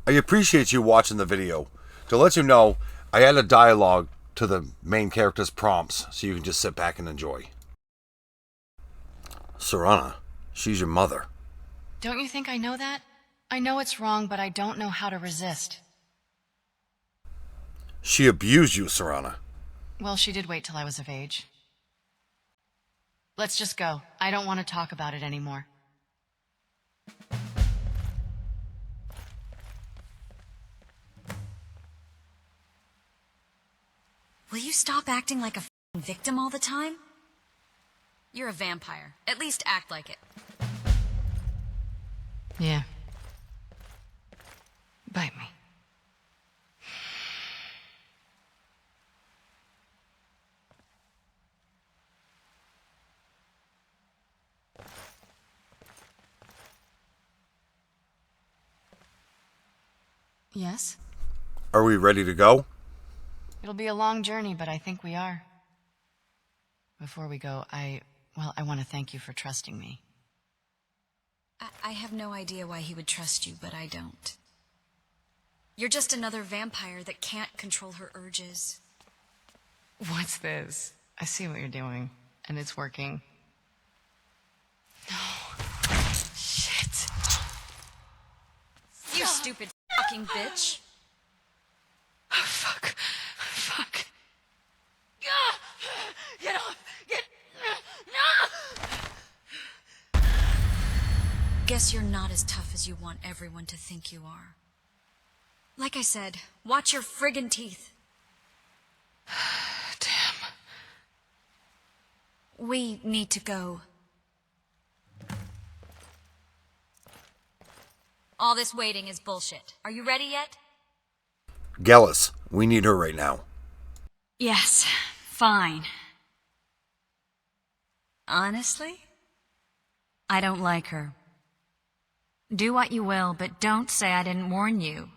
I appreciate you watching the video. To let you know, I added dialogue to the main character's prompts so you can just sit back and enjoy. Serana, she's your mother. Don't you think I know that? I know it's wrong, but I don't know how to resist. She abused you, Serana. Well, she did wait till I was of age. Let's just go. I don't want to talk about it anymore. Will you stop acting like a f***ing victim all the time? You're a vampire. At least act like it. Yeah. Bite me. Yes? Are we ready to go? It'll be a long journey, but I think we are. Before we go, I want to thank you for trusting me. I have no idea why he would trust you, but I don't. You're just another vampire that can't control her urges. What's this? I see what you're doing, and it's working. No. Shit. You stupid fucking bitch. Oh, fuck. Fuck. Get off! No! Guess you're not as tough as you want everyone to think you are. Like I said, watch your friggin' teeth. Damn. We need to go. All this waiting is bullshit. Are you ready yet? Gallus, we need her right now. Yes, fine. Honestly, I don't like her. Do what you will, but don't say I didn't warn you.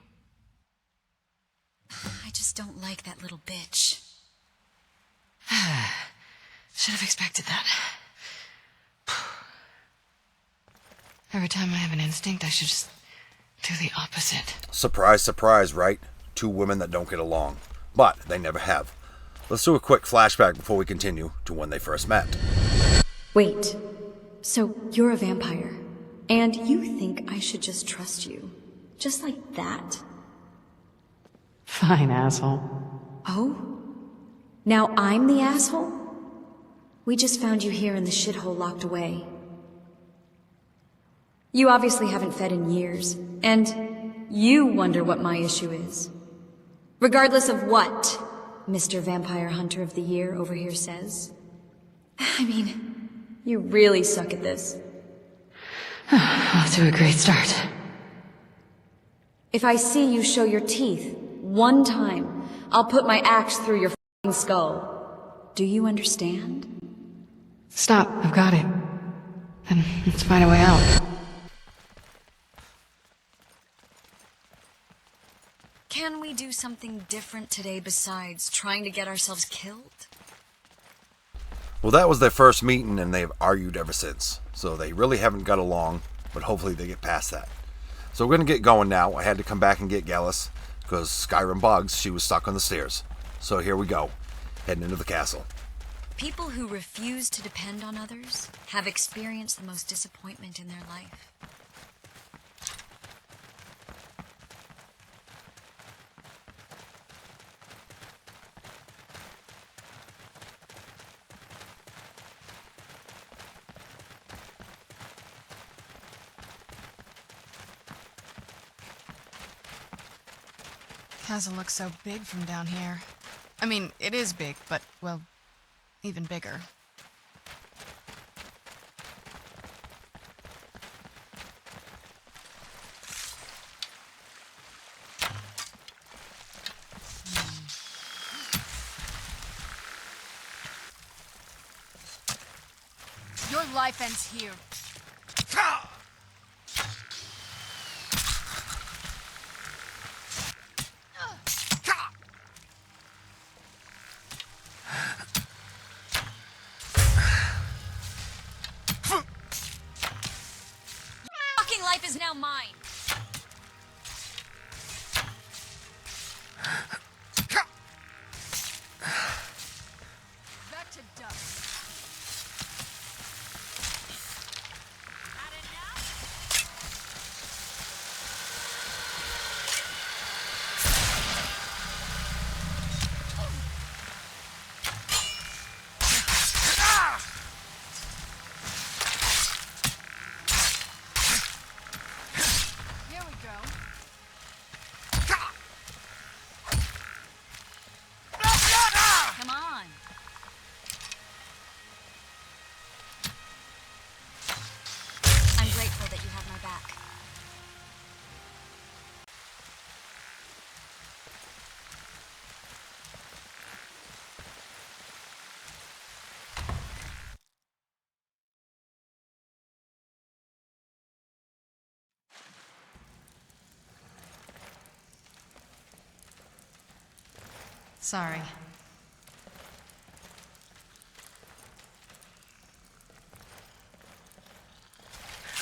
I just don't like that little bitch. Should have expected that. Every time I have an instinct, I should just do the opposite. Surprise, surprise, right? Two women that don't get along. But they never have. Let's do a quick flashback before we continue to when they first met. Wait, so you're a vampire, and you think I should just trust you? Just like that? Fine, asshole. Oh? Now I'm the asshole? We just found you here in the shithole locked away. You obviously haven't fed in years, and you wonder what my issue is. Regardless of what Mr. Vampire Hunter of the Year over here says. I mean, you really suck at this. Off to a great start. If I see you show your teeth one time, I'll put my axe through your f***ing skull. Do you understand? Stop, I've got it. Then let's find a way out. Can we do something different today besides trying to get ourselves killed? Well, that was their first meeting, and they've argued ever since. So they really haven't got along, but hopefully they get past that. So we're going to get going now. I had to come back and get Gallus, because Skyrim bugs, she was stuck on the stairs. So here we go, heading into the castle. People who refuse to depend on others have experienced the most disappointment in their life. Castle looks so big from down here. I mean, it is big, but, well, even bigger. Your life ends here. Fucking life is now mine. Sorry.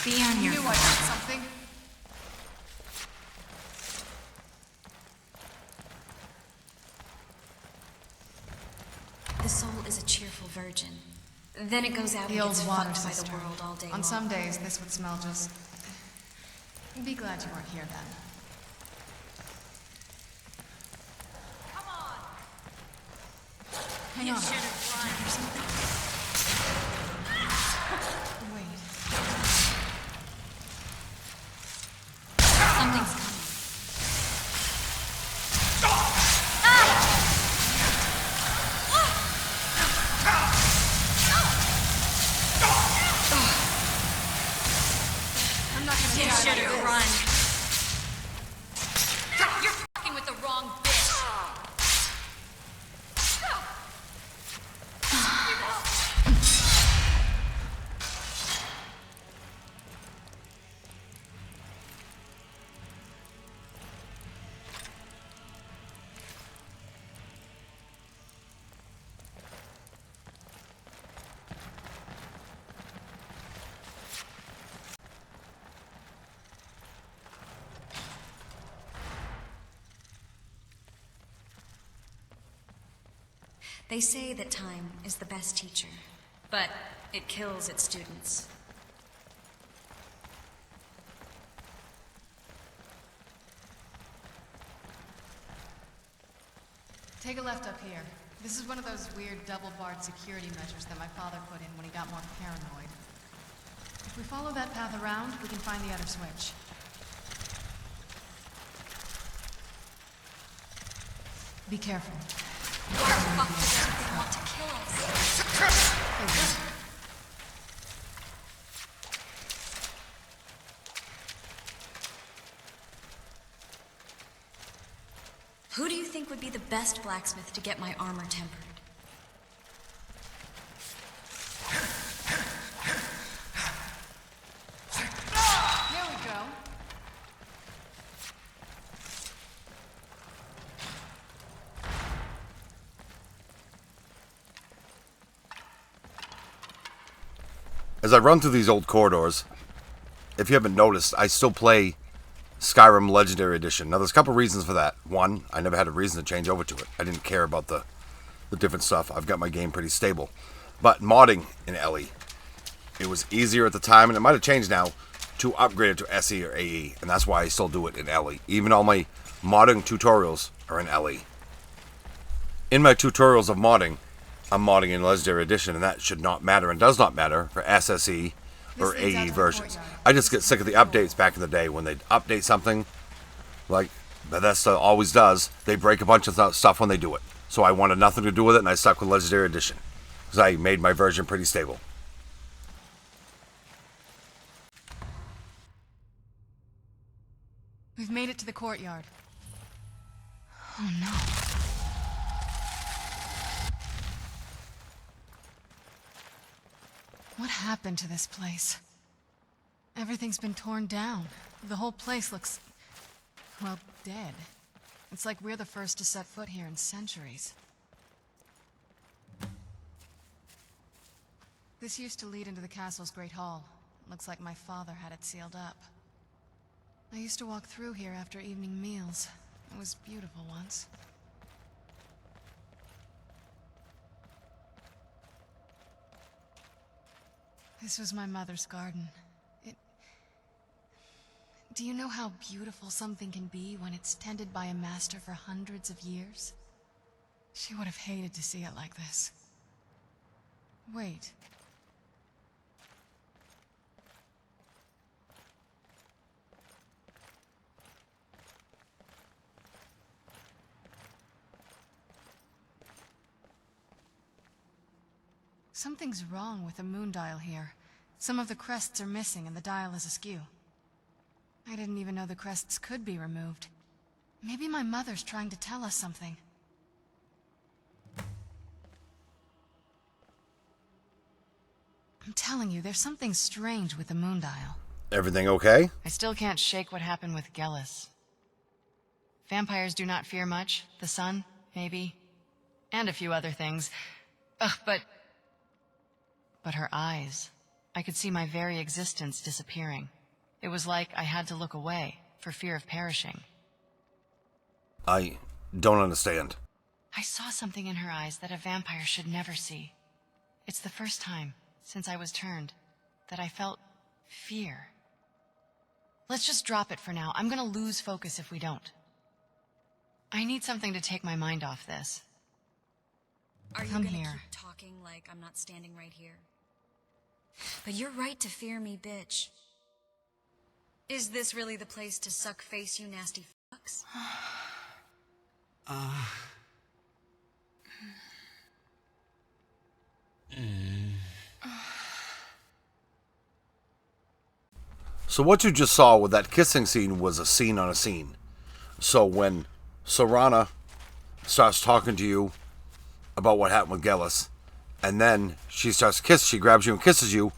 Be on your Knew I had something. The soul is a cheerful virgin. Then it goes out The and old gets water fucked by the sister. world all day On long. some days, this would smell just... Be glad you weren't here then. Hang on. Wait. Something's coming. I'm not gonna You get out should of have this. run. You're fucking with the wrong bitch. They say that time is the best teacher, but it kills its students. Take a left up here. This is one of those weird double-barred security measures that my father put in when he got more paranoid. If we follow that path around, we can find the other switch. Be careful. Why the fuck does they want to kill us? Who do you think would be the best blacksmith to get my armor tempered? Here we go. As I run through these old corridors, if you haven't noticed, I still play Skyrim Legendary Edition. Now, there's a couple reasons for that. One, I never had a reason to change over to it. I didn't care about the different stuff. I've got my game pretty stable. But modding in LE, it was easier at the time, and it might have changed now, to upgrade it to SE or AE. And that's why I still do it in LE. Even all my modding tutorials are in LE. In my tutorials of modding, I'm modding in Legendary Edition, and that should not matter and does not matter for SSE or This leads out AE to the versions. courtyard. I just get sick of the updates back in the day when they'd update something, like Bethesda always does. They break a bunch of stuff when they do it. So I wanted nothing to do with it, and I stuck with Legendary Edition because I made my version pretty stable. We've made it to the courtyard. Oh no. What happened to this place? Everything's been torn down. The whole place looks, well, dead. It's like we're the first to set foot here in centuries. This used to lead into the castle's great hall. Looks like my father had it sealed up. I used to walk through here after evening meals. It was beautiful once. This was my mother's garden. Do you know how beautiful something can be when it's tended by a master for hundreds of years? She would have hated to see it like this. Wait. Something's wrong with the moon dial here. Some of the crests are missing and the dial is askew. I didn't even know the crests could be removed. Maybe my mother's trying to tell us something. I'm telling you, there's something strange with the moon dial. Everything okay? I still can't shake what happened with Gellis. Vampires do not fear much. The sun, maybe. And a few other things. Ugh, but her eyes. I could see my very existence disappearing. It was like I had to look away, for fear of perishing. I don't understand. I saw something in her eyes that a vampire should never see. It's the first time, since I was turned, that I felt fear. Let's just drop it for now. I'm gonna lose focus if we don't. I need something to take my mind off this. Are you Come gonna here. keep talking like I'm not standing right here? But you're right to fear me, bitch. Is this really the place to suck face, you nasty fucks? So what you just saw with that kissing scene was a scene on a scene. So when Serana starts talking to you about what happened with Gellis, and then she grabs you and kisses you,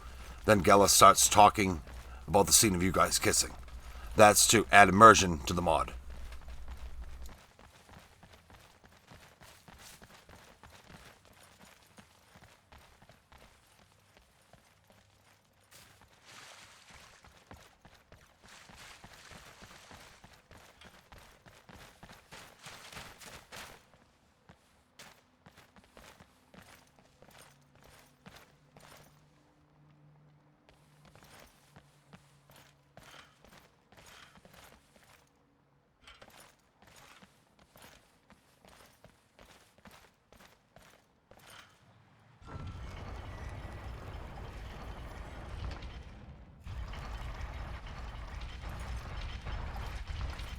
then Gellis starts talking about the scene of you guys kissing. That's to add immersion to the mod.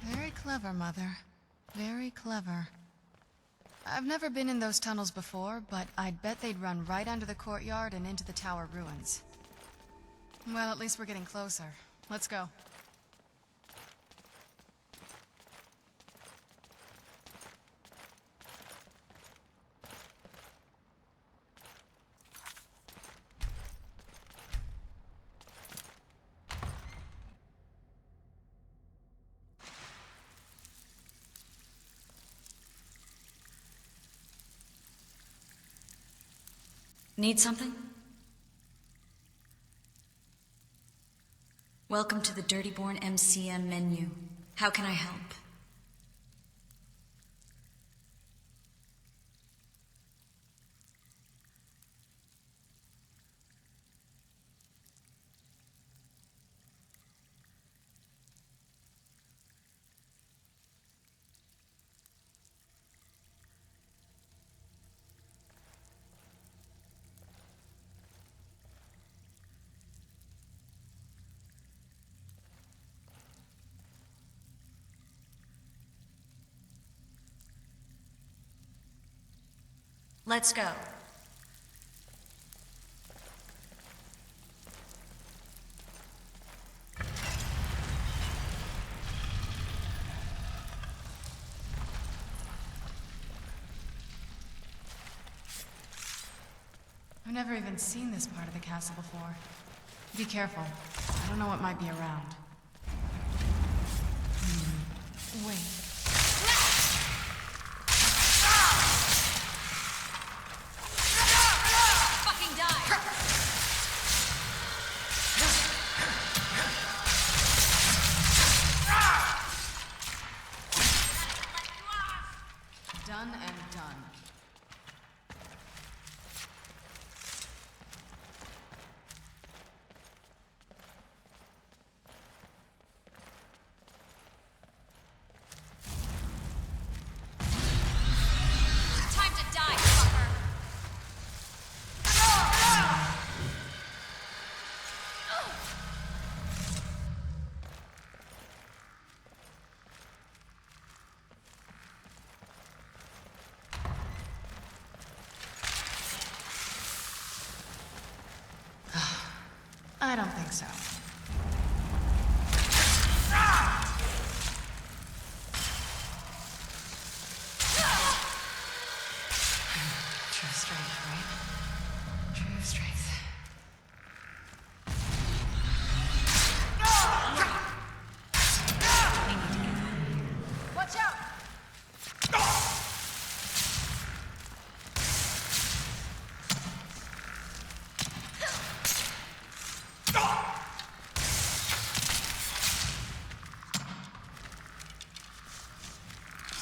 Very clever, Mother. Very clever. I've never been in those tunnels before, but I'd bet they'd run right under the courtyard and into the tower ruins. Well, at least we're getting closer. Let's go. Need something? Welcome to the Dirtyborn MCM menu. How can I help? Let's go. I've never even seen this part of the castle before. Be careful. I don't know what might be around. Wait. Fucking die! Done and done. Time to die, fucker! I don't think so. True strength, right? True strength. Watch out!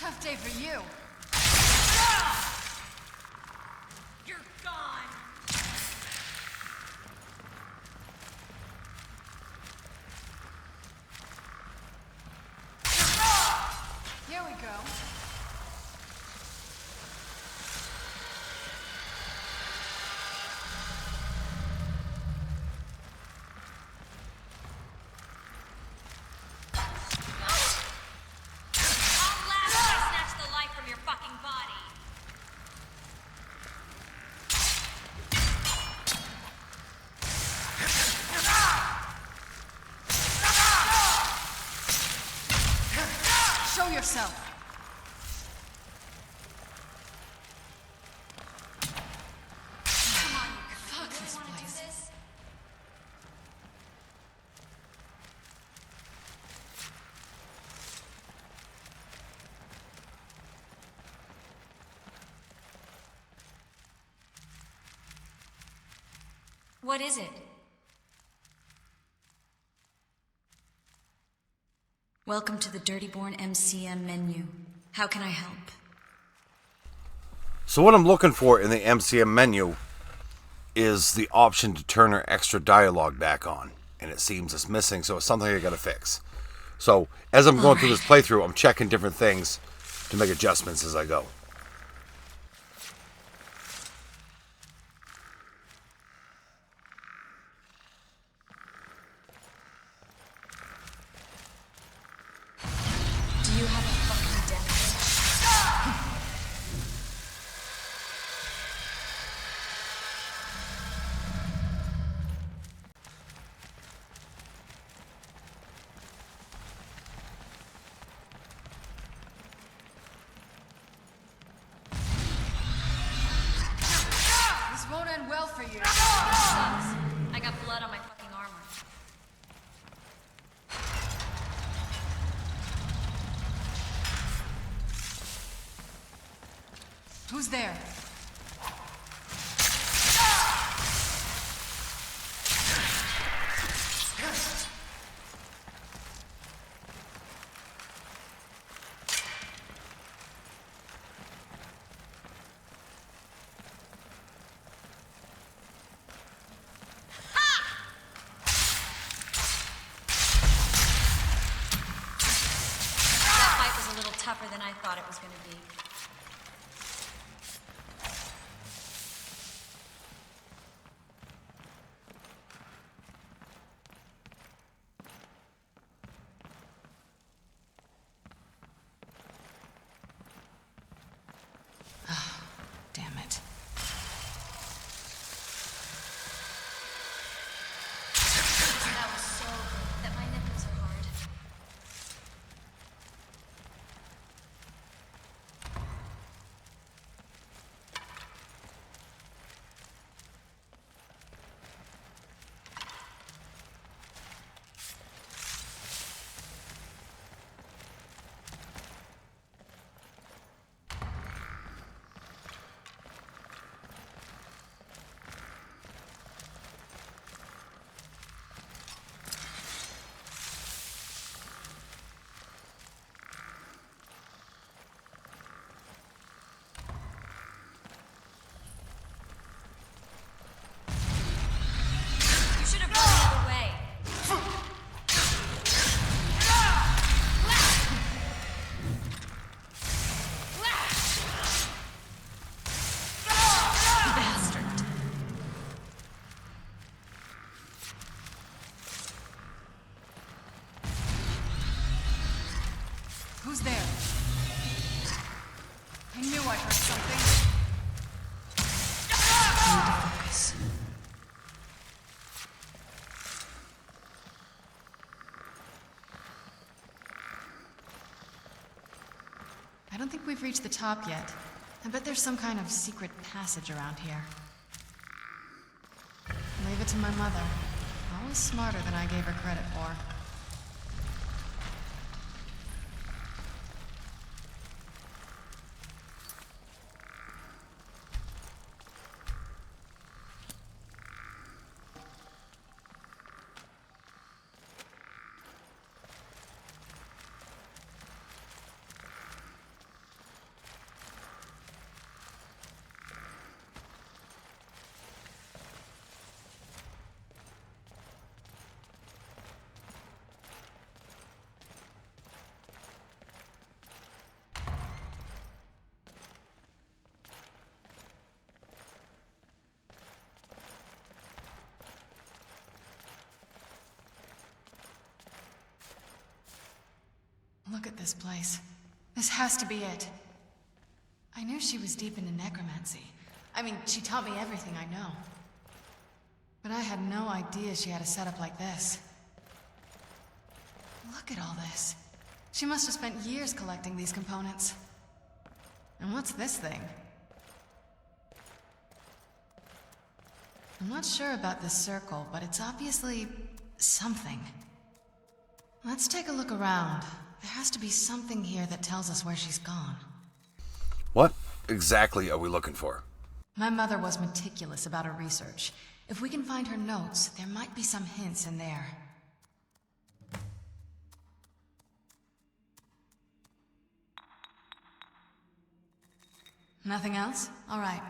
Tough day for you. You're gone! Here we go. Show yourself. Come on, you Fuck really this wanna do place. this? What is it? Welcome to the Dirtyborn MCM menu. How can I help? So what I'm looking for in the MCM menu is the option to turn our extra dialogue back on. And it seems it's missing, so it's something I gotta fix. So as I'm going through this playthrough, I'm checking different things to make adjustments as I go. Do you have a fucking death wish? This won't end well for you. Sucks. I got blood on my fucking armor. Who's there? That fight was a little tougher than I thought it was gonna be. Damn it. That was so good that my nipples are hard. You should have gone the other way. Bastard. Who's there? I knew I heard something. I need to focus. I don't think we've reached the top yet. I bet there's some kind of secret passage around here. Leave it to my mother. Always smarter than I gave her credit for. Look at this place. This has to be it. I knew she was deep into necromancy. I mean, she taught me everything I know. But I had no idea she had a setup like this. Look at all this. She must have spent years collecting these components. And what's this thing? I'm not sure about this circle, but it's obviously something. Let's take a look around. There has to be something here that tells us where she's gone. What exactly are we looking for? My mother was meticulous about her research. If we can find her notes, there might be some hints in there. Nothing else? All right.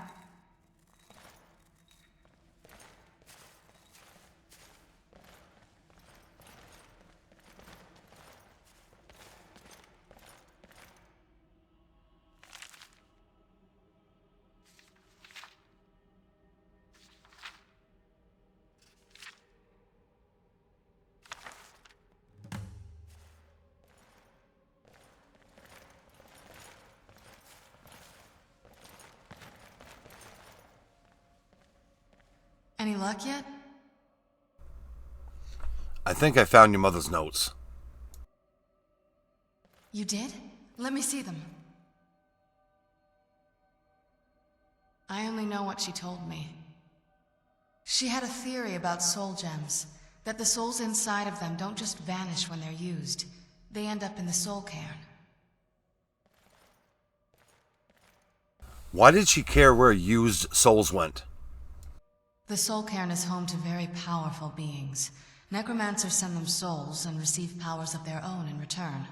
Any luck yet? I think I found your mother's notes. You did? Let me see them. I only know what she told me. She had a theory about soul gems, that the souls inside of them don't just vanish when they're used. They end up in the soul cairn. Why did she care where used souls went? The soul cairn is home to very powerful beings. Necromancers send them souls and receive powers of their own in return.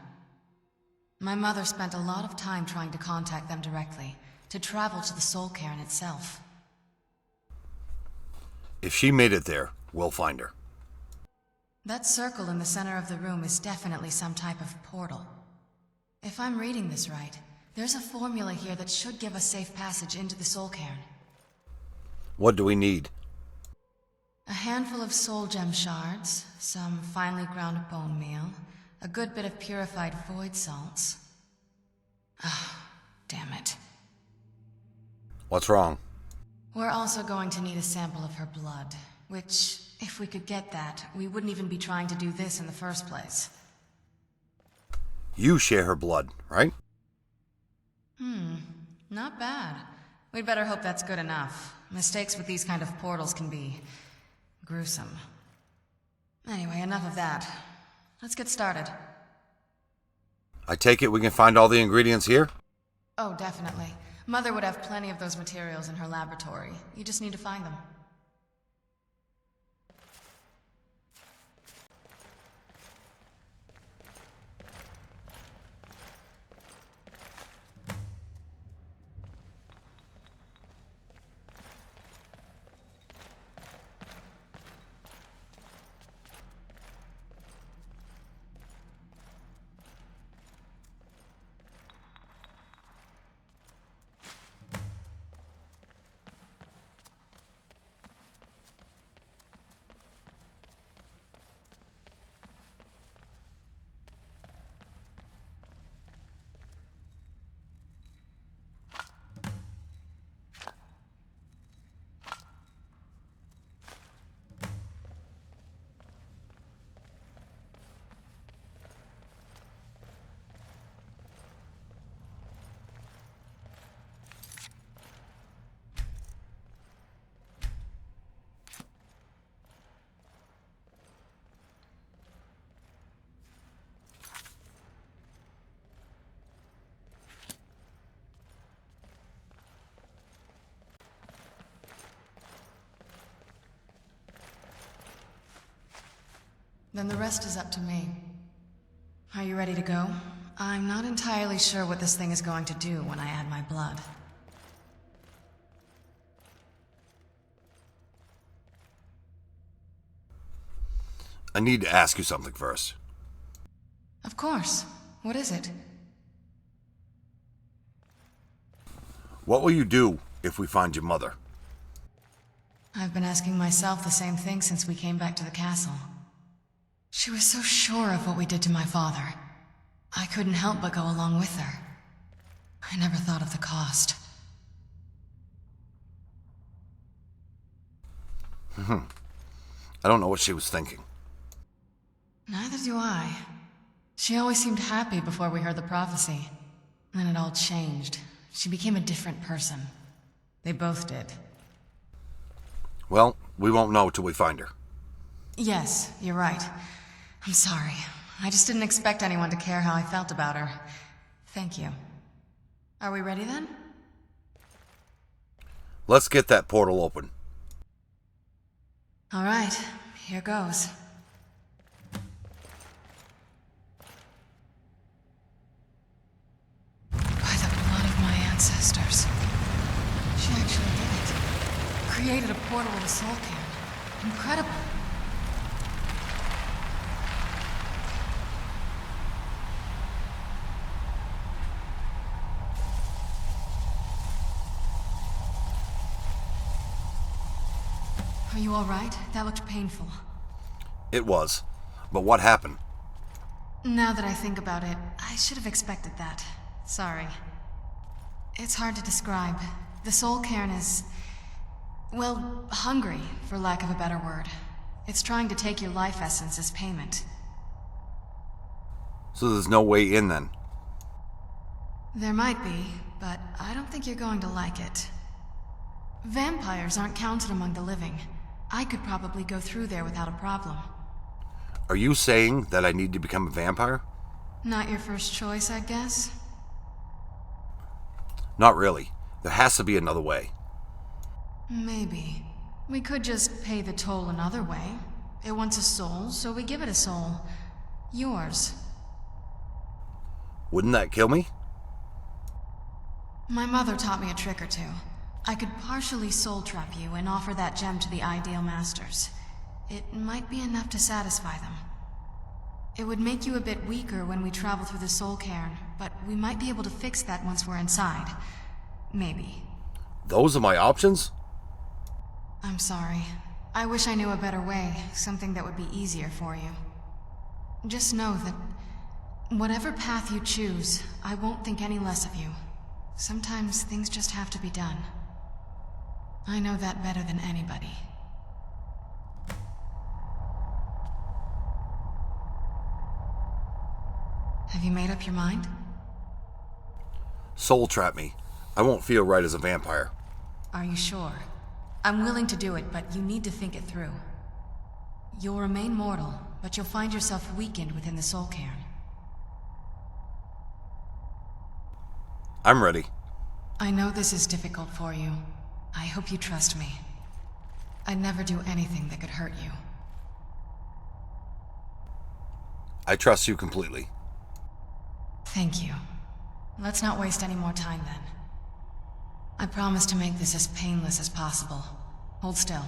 My mother spent a lot of time trying to contact them directly, to travel to the soul cairn itself. If she made it there, we'll find her. That circle in the center of the room is definitely some type of portal. If I'm reading this right, there's a formula here that should give us safe passage into the soul cairn. What do we need? A handful of soul gem shards, some finely ground bone meal, a good bit of purified void salts. Ah, damn it. What's wrong? We're also going to need a sample of her blood, which, if we could get that, we wouldn't even be trying to do this in the first place. You share her blood, right? Not bad. We'd better hope that's good enough. Mistakes with these kind of portals can be gruesome. Anyway, enough of that. Let's get started. I take it we can find all the ingredients here? Oh, definitely. Mother would have plenty of those materials in her laboratory. You just need to find them. Then the rest is up to me. Are you ready to go? I'm not entirely sure what this thing is going to do when I add my blood. I need to ask you something first. Of course. What is it? What will you do if we find your mother? I've been asking myself the same thing since we came back to the castle. She was so sure of what we did to my father. I couldn't help but go along with her. I never thought of the cost. I don't know what she was thinking. Neither do I. She always seemed happy before we heard the prophecy. Then it all changed. She became a different person. They both did. Well, we won't know till we find her. Yes, you're right. I'm sorry. I just didn't expect anyone to care how I felt about her. Thank you. Are we ready then? Let's get that portal open. All right, here goes. By the blood of my ancestors. She actually did it. Created a portal with a soul cairn. Incredible. Are you all right? That looked painful. It was. But what happened? Now that I think about it, I should have expected that. Sorry. It's hard to describe. The soul cairn is... well, hungry, for lack of a better word. It's trying to take your life essence as payment. So there's no way in then? There might be, but I don't think you're going to like it. Vampires aren't counted among the living. I could probably go through there without a problem. Are you saying that I need to become a vampire? Not your first choice, I guess? Not really. There has to be another way. Maybe. We could just pay the toll another way. It wants a soul, so we give it a soul. Yours. Wouldn't that kill me? My mother taught me a trick or two. I could partially soul trap you and offer that gem to the ideal masters. It might be enough to satisfy them. It would make you a bit weaker when we travel through the soul cairn, but we might be able to fix that once we're inside. Maybe. Those are my options? I'm sorry. I wish I knew a better way, something that would be easier for you. Just know that whatever path you choose, I won't think any less of you. Sometimes things just have to be done. I know that better than anybody. Have you made up your mind? Soul trap me. I won't feel right as a vampire. Are you sure? I'm willing to do it, but you need to think it through. You'll remain mortal, but you'll find yourself weakened within the soul cairn. I'm ready. I know this is difficult for you. I hope you trust me. I'd never do anything that could hurt you. I trust you completely. Thank you. Let's not waste any more time then. I promise to make this as painless as possible. Hold still.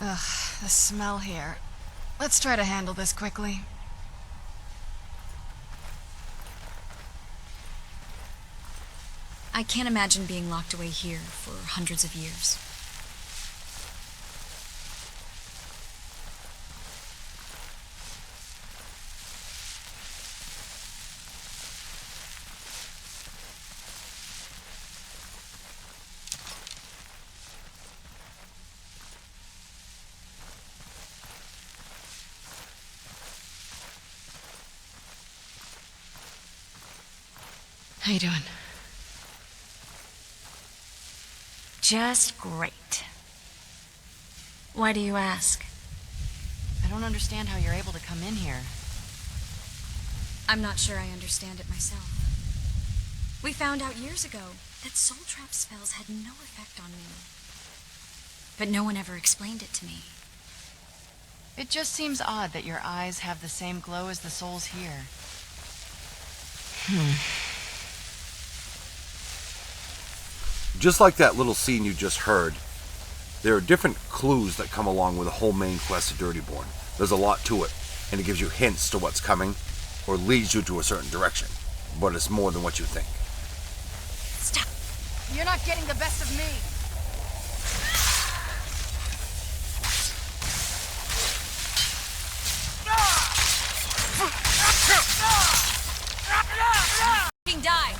Ugh, the smell here. Let's try to handle this quickly. I can't imagine being locked away here for hundreds of years. How you doing? Just great. Why do you ask? I don't understand how you're able to come in here. I'm not sure I understand it myself. We found out years ago that soul trap spells had no effect on me. But no one ever explained it to me. It just seems odd that your eyes have the same glow as the souls here. Just like that little scene you just heard, there are different clues that come along with the whole main quest of Dirtyborn. There's a lot to it, and it gives you hints to what's coming, or leads you to a certain direction. But it's more than what you think. Stop! You're not getting the best of me. King die!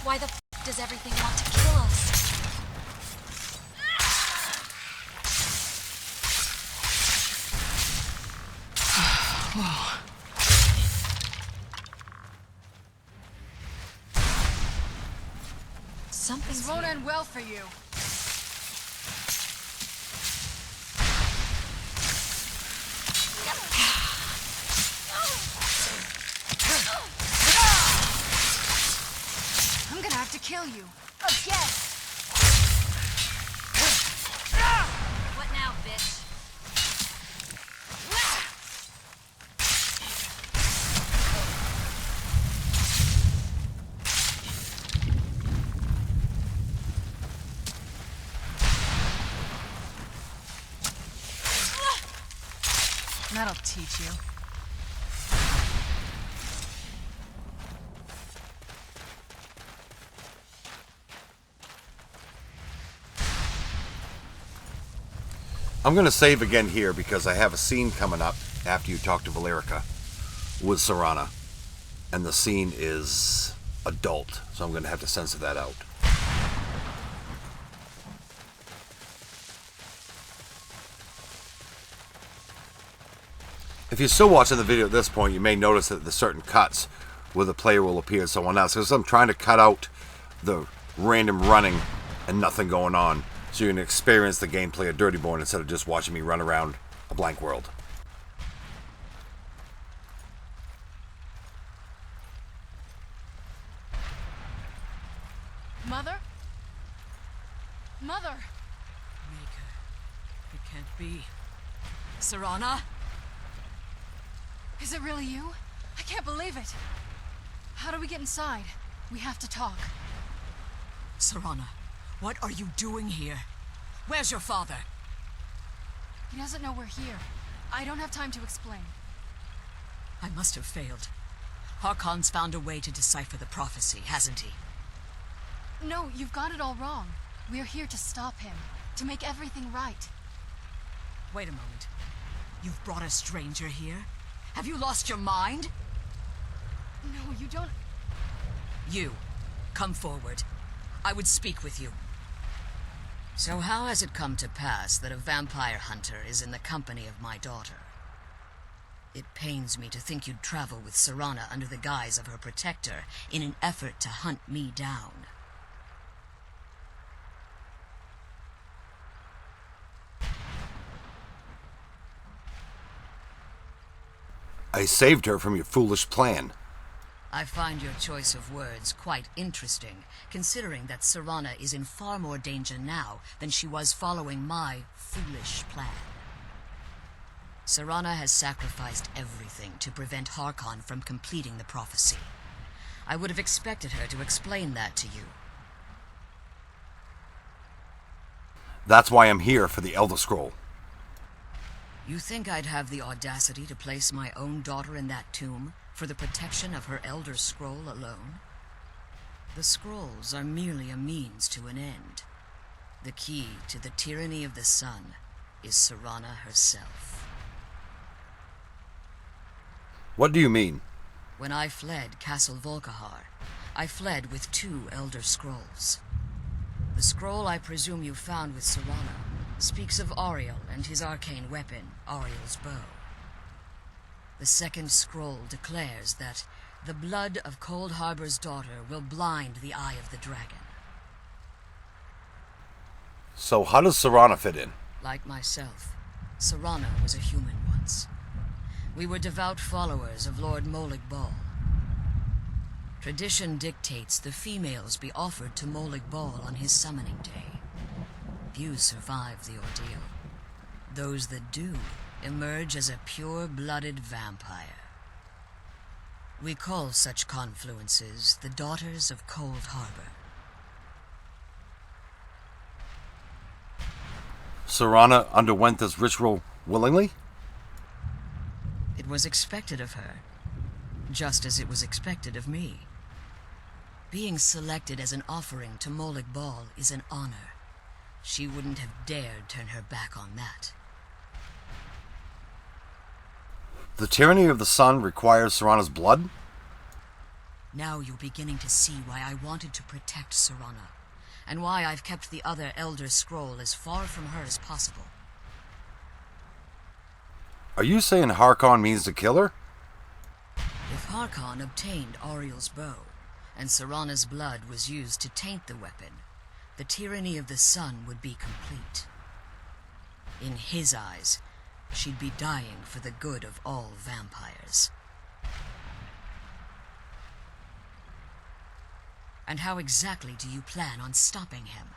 Why the f does everything want to kill us? Something's This won't here. end well for you. I'm gonna have to kill you. Again! What now, bitch? That'll teach you. I'm going to save again here because I have a scene coming up after you talk to Valerica with Serana. And the scene is adult, so I'm going to have to censor that out. If you're still watching the video at this point, you may notice that there's certain cuts where the player will appear as someone else. Because I'm trying to cut out the random running and nothing going on, so you can experience the gameplay of Dirtyborn instead of just watching me run around a blank world. Mother? Mother! Maker, it can't be. Serana? Is it really you? I can't believe it. How do we get inside? We have to talk. Serana, what are you doing here? Where's your father? He doesn't know we're here. I don't have time to explain. I must have failed. Harkon's found a way to decipher the prophecy, hasn't he? No, you've got it all wrong. We're here to stop him, to make everything right. Wait a moment. You've brought a stranger here? Have you lost your mind? No, you don't... You, come forward. I would speak with you. So how has it come to pass that a vampire hunter is in the company of my daughter? It pains me to think you'd travel with Serana under the guise of her protector in an effort to hunt me down. I saved her from your foolish plan. I find your choice of words quite interesting, considering that Serana is in far more danger now than she was following my foolish plan. Serana has sacrificed everything to prevent Harkon from completing the prophecy. I would have expected her to explain that to you. That's why I'm here for the Elder Scroll. You think I'd have the audacity to place my own daughter in that tomb for the protection of her Elder Scroll alone? The scrolls are merely a means to an end. The key to the tyranny of the sun is Serana herself. What do you mean? When I fled Castle Volkihar, I fled with 2 Elder Scrolls. The scroll I presume you found with Serana speaks of Auriel and his arcane weapon, Auriel's bow. The second scroll declares that the blood of Cold Harbor's daughter will blind the eye of the dragon. So how does Serana fit in? Like myself, Serana was a human once. We were devout followers of Lord Molig Bal. Tradition dictates the females be offered to Molig Bal on his summoning day. Few survive the ordeal. Those that do emerge as a pure-blooded vampire. We call such confluences the Daughters of Cold Harbor. Serana underwent this ritual willingly? It was expected of her, just as it was expected of me. Being selected as an offering to Molig Bal is an honor. She wouldn't have dared turn her back on that. The tyranny of the sun requires Serana's blood? Now you're beginning to see why I wanted to protect Serana, and why I've kept the other Elder Scroll as far from her as possible. Are you saying Harkon means to kill her? If Harkon obtained Auriel's bow, and Serana's blood was used to taint the weapon, the tyranny of the sun would be complete. In his eyes, she'd be dying for the good of all vampires. And how exactly do you plan on stopping him?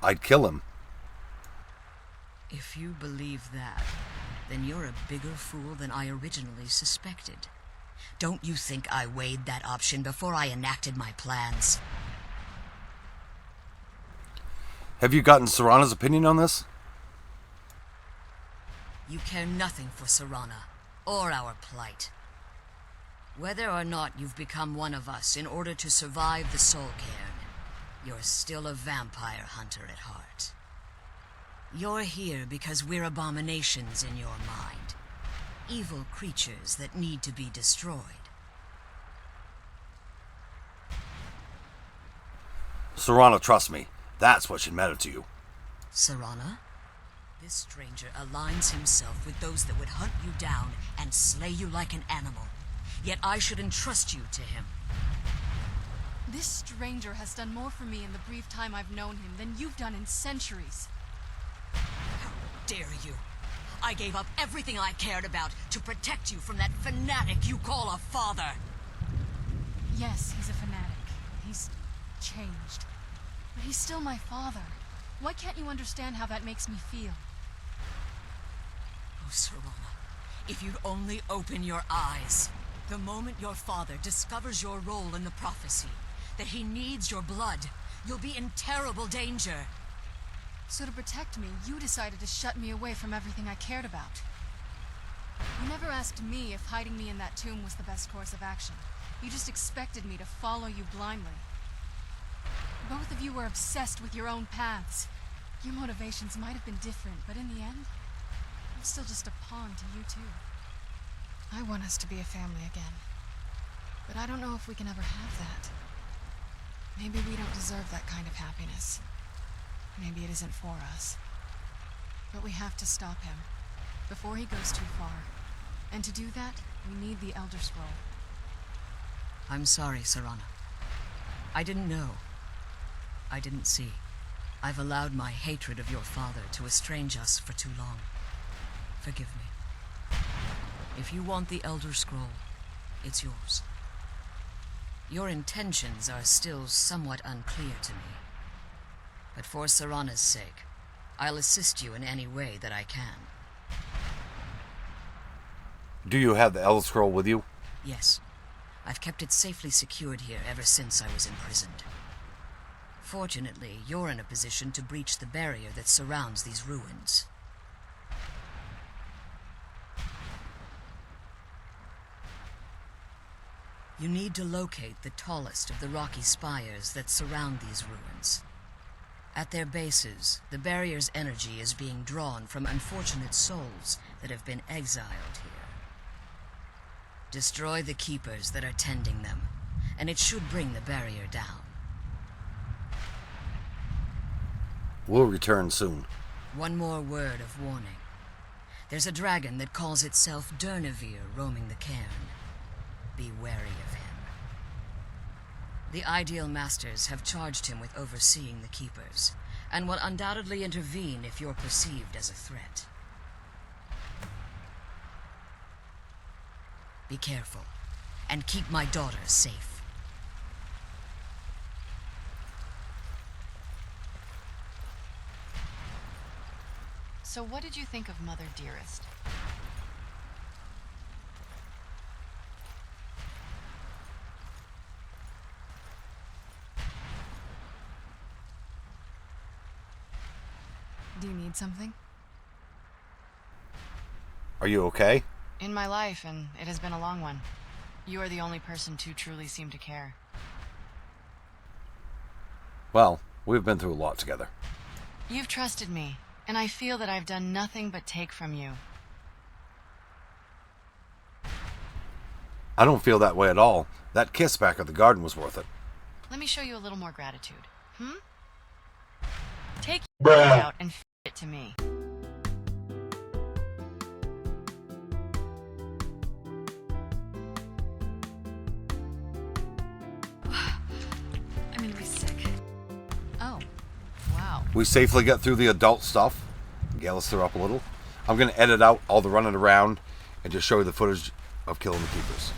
I'd kill him. If you believe that, then you're a bigger fool than I originally suspected. Don't you think I weighed that option before I enacted my plans? Have you gotten Serana's opinion on this? You care nothing for Serana, or our plight. Whether or not you've become one of us in order to survive the Soul Cairn, you're still a vampire hunter at heart. You're here because we're abominations in your mind. Evil creatures that need to be destroyed. Serana, trust me. That's what should matter to you. Serana? This stranger aligns himself with those that would hunt you down and slay you like an animal. Yet I should entrust you to him. This stranger has done more for me in the brief time I've known him than you've done in centuries. How dare you! I gave up everything I cared about to protect you from that fanatic you call a father! Yes, he's a fanatic. He's changed. But he's still my father. Why can't you understand how that makes me feel? Oh, Serana, if you'd only open your eyes. The moment your father discovers your role in the prophecy, that he needs your blood, you'll be in terrible danger. So to protect me, you decided to shut me away from everything I cared about. You never asked me if hiding me in that tomb was the best course of action. You just expected me to follow you blindly. Both of you were obsessed with your own paths. Your motivations might have been different, but in the end, I'm still just a pawn to you too. I want us to be a family again. But I don't know if we can ever have that. Maybe we don't deserve that kind of happiness. Maybe it isn't for us. But we have to stop him, before he goes too far. And to do that, we need the Elder Scroll. I'm sorry, Serana. I didn't know. I didn't see. I've allowed my hatred of your father to estrange us for too long. Forgive me. If you want the Elder Scroll, it's yours. Your intentions are still somewhat unclear to me. But for Serana's sake, I'll assist you in any way that I can. Do you have the Elder Scroll with you? Yes. I've kept it safely secured here ever since I was imprisoned. Fortunately, you're in a position to breach the barrier that surrounds these ruins. You need to locate the tallest of the rocky spires that surround these ruins. At their bases, the barrier's energy is being drawn from unfortunate souls that have been exiled here. Destroy the keepers that are tending them, and it should bring the barrier down. We'll return soon. One more word of warning. There's a dragon that calls itself Durnevere roaming the cairn. Be wary of him. The Ideal Masters have charged him with overseeing the Keepers, and will undoubtedly intervene if you're perceived as a threat. Be careful, and keep my daughter safe. So what did you think of Mother Dearest? Do you need something? Are you okay? In my life, and it has been a long one. You are the only person to truly seem to care. Well, we've been through a lot together. You've trusted me, and I feel that I've done nothing but take from you. I don't feel that way at all. That kiss back at the garden was worth it. Let me show you a little more gratitude. Take your out and feed it to me. I'm gonna be sick. Oh, wow. We safely got through the adult stuff. Gallus threw up a little. I'm going to edit out all the running around and just show you the footage of killing the keepers.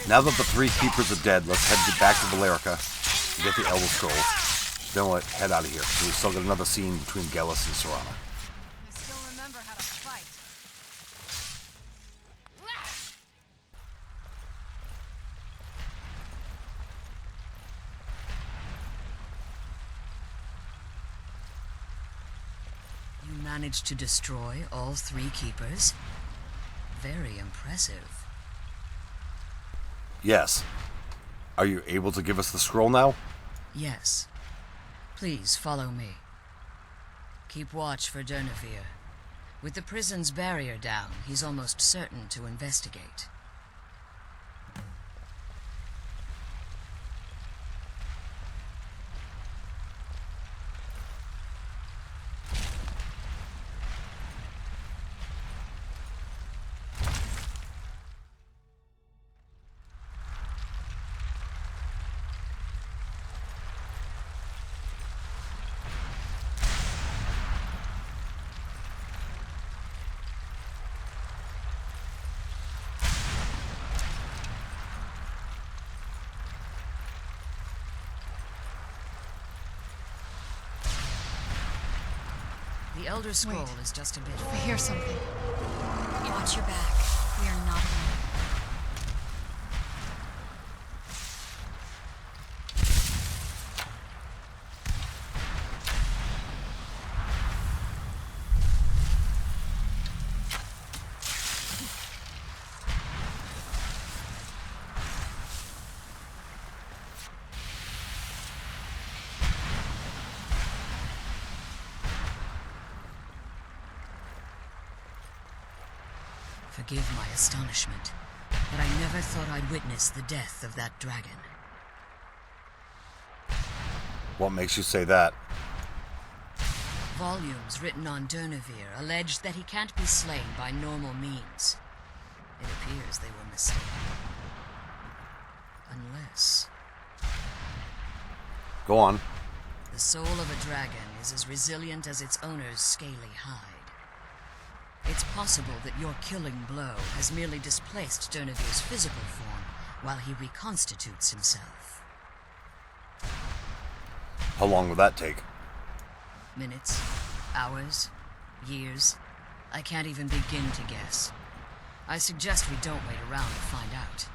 Now that the three keepers are dead, let's head back to Valerica and get the Elder Scroll. Then we'll head out of here. We still got another scene between Gallus and Serana. I still remember how to fight. You managed to destroy all three keepers? Very impressive. Yes. Are you able to give us the scroll now? Yes. Please follow me. Keep watch for Durnevere. With the prison's barrier down, he's almost certain to investigate. The Elder Scroll Wait. is just a bit... I hear something. Watch your back. We are not alone. Forgive my astonishment, but I never thought I'd witness the death of that dragon. What makes you say that? Volumes written on Durnevere allege that he can't be slain by normal means. It appears they were mistaken. Unless... Go on. the soul of a dragon is as resilient as its owner's scaly hide. It's possible that your killing blow has merely displaced Durnevere's physical form while he reconstitutes himself. How long will that take? Minutes, hours, years. I can't even begin to guess. I suggest we don't wait around to find out.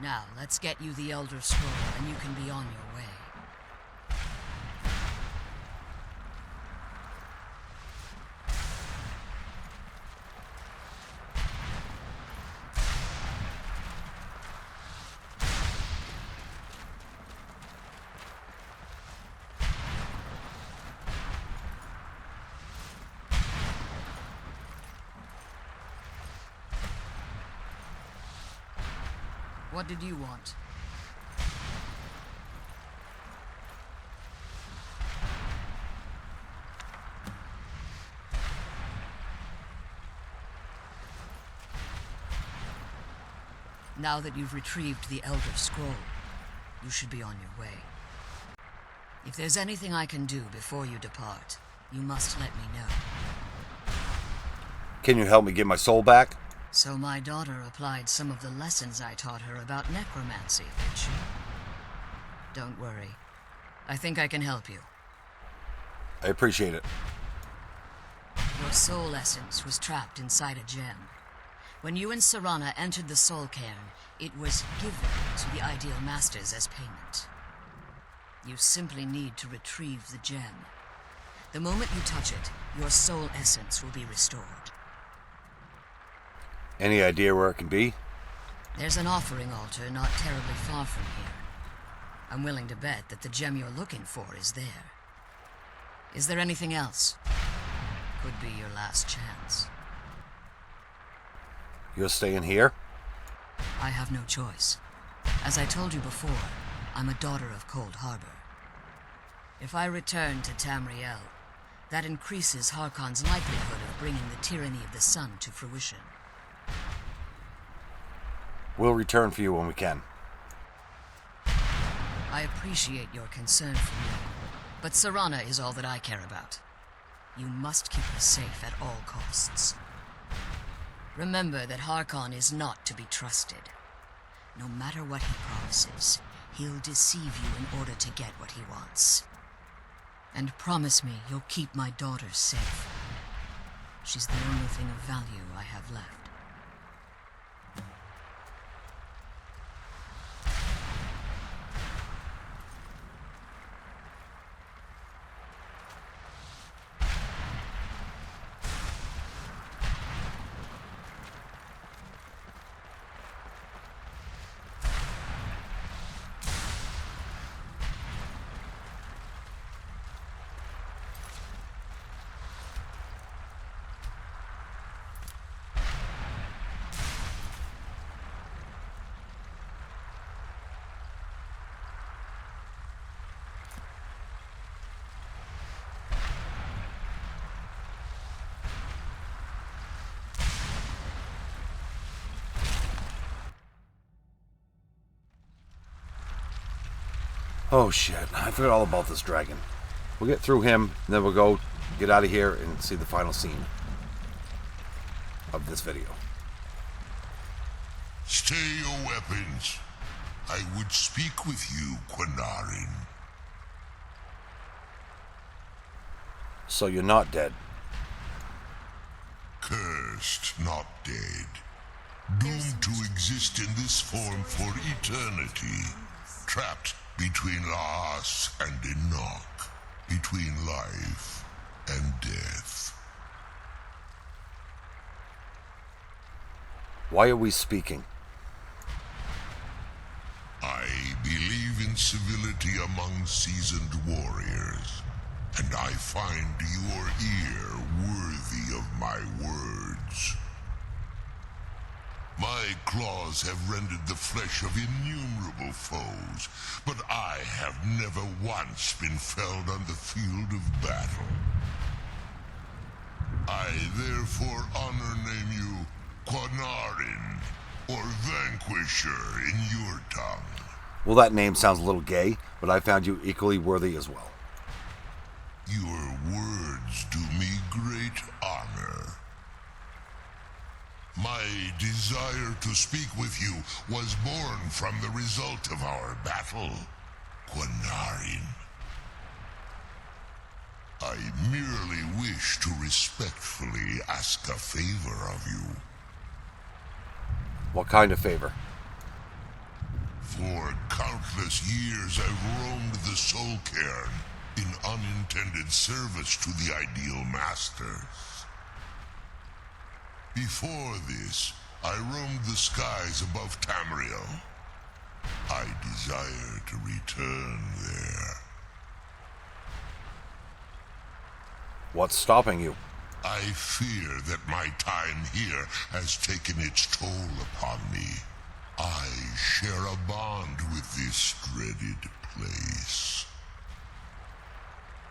Now, let's get you the Elder Scroll and you can be on your way. What did you want? Now that you've retrieved the Elder Scroll, you should be on your way. If there's anything I can do before you depart, you must let me know. Can you help me get my soul back? So my daughter applied some of the lessons I taught her about necromancy, did she? Don't worry. I think I can help you. I appreciate it. Your soul essence was trapped inside a gem. When you and Serana entered the soul cairn, it was given to the Ideal Masters as payment. You simply need to retrieve the gem. The moment you touch it, your soul essence will be restored. Any idea where it can be? There's an offering altar not terribly far from here. I'm willing to bet that the gem you're looking for is there. Is there anything else? Could be your last chance. You're staying here? I have no choice. As I told you before, I'm a daughter of Cold Harbor. If I return to Tamriel, that increases Harkon's likelihood of bringing the tyranny of the sun to fruition. We'll return for you when we can. I appreciate your concern for me, but Serana is all that I care about. You must keep her safe at all costs. Remember that Harkon is not to be trusted. No matter what he promises, he'll deceive you in order to get what he wants. And promise me you'll keep my daughter safe. She's the only thing of value I have left. Oh shit, I forgot all about this dragon. We'll get through him, and then we'll go get out of here and see the final scene of this video. Stay your weapons. I would speak with you, Quinarin. So you're not dead. Cursed, not dead. Doomed to exist in this form for eternity. Trapped between Laas and Enoch. Between life and death. Why are we speaking? I believe in civility among seasoned warriors, and I find your ear worthy of my words. My claws have rended the flesh of innumerable foes, but I have never once been felled on the field of battle. I therefore name you Quinarin, or Vanquisher in your tongue. Well, that name sounds a little gay, but I found you equally worthy as well. Your words do me great honor. My desire to speak with you was born from the result of our battle, Quinarin. I merely wish to respectfully ask a favor of you. What kind of favor? For countless years I've roamed the Soul Cairn in unintended service to the Ideal Masters. Before this, I roamed the skies above Tamriel. I desire to return there. What's stopping you? I fear that my time here has taken its toll upon me. I share a bond with this dreaded place.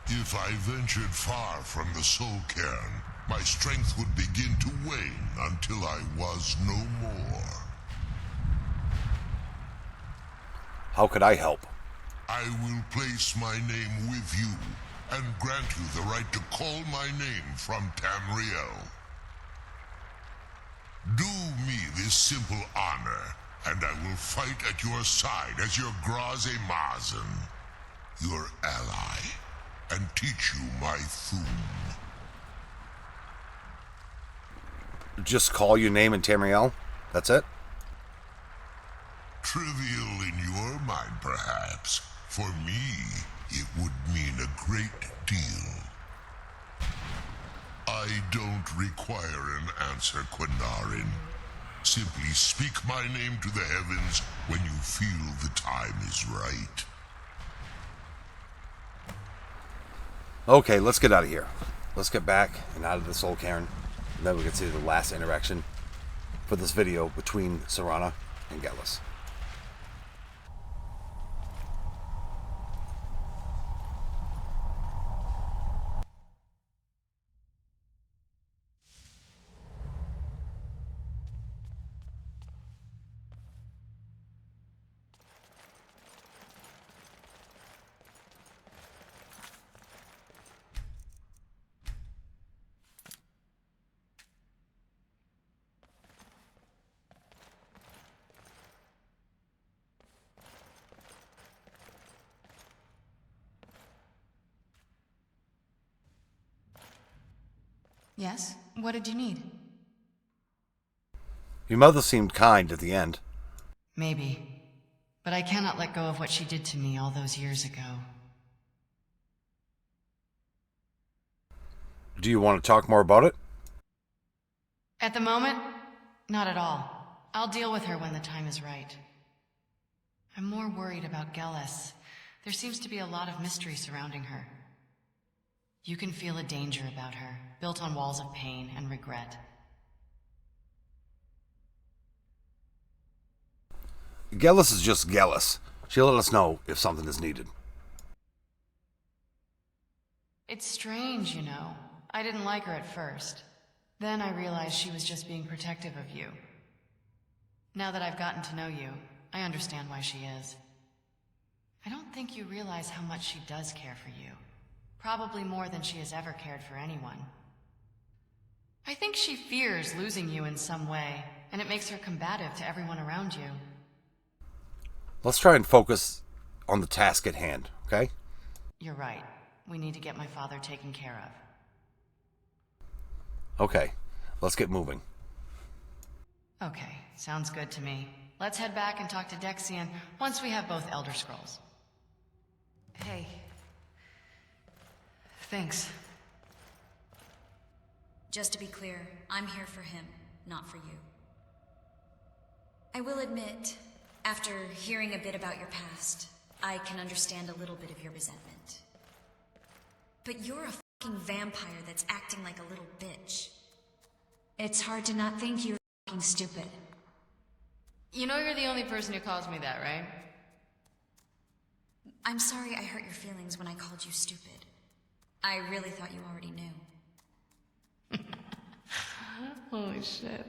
If I ventured far from the Soul Cairn, my strength would begin to wane until I was no more. How could I help? I will place my name with you and grant you the right to call my name from Tamriel. Do me this simple honor, and I will fight at your side as your Graze Mazen, your ally, and teach you my Thum. Just call your name in Tamriel? That's it? Trivial in your mind, perhaps. For me, it would mean a great deal. I don't require an answer, Quinarin. Simply speak my name to the heavens when you feel the time is right. Okay, let's get out of here. Let's get back and out of the Soul Cairn. And then we can see the last interaction for this video between Serana and Gelis. Yes? What did you need? Your mother seemed kind at the end. Maybe. But I cannot let go of what she did to me all those years ago. Do you want to talk more about it? At the moment, not at all. I'll deal with her when the time is right. I'm more worried about Gelis. There seems to be a lot of mystery surrounding her. You can feel a danger about her, built on walls of pain and regret. Gelis is just Gelis. She'll let us know if something is needed. It's strange, you know. I didn't like her at first. Then I realized she was just being protective of you. Now that I've gotten to know you, I understand why she is. I don't think you realize how much she does care for you. Probably more than she has ever cared for anyone. I think she fears losing you in some way, and it makes her combative to everyone around you. Let's try and focus on the task at hand, okay? You're right. We need to get my father taken care of. Okay, let's get moving. Okay, sounds good to me. Let's head back and talk to Dexian once we have both Elder Scrolls. Hey. Thanks. Just to be clear, I'm here for him, not for you. I will admit, after hearing a bit about your past, I can understand a little bit of your resentment. But you're a fucking vampire that's acting like a little bitch. It's hard to not think you're fucking stupid. You know you're the only person who calls me that, right? I'm sorry I hurt your feelings when I called you stupid. I really thought you already knew. Holy shit.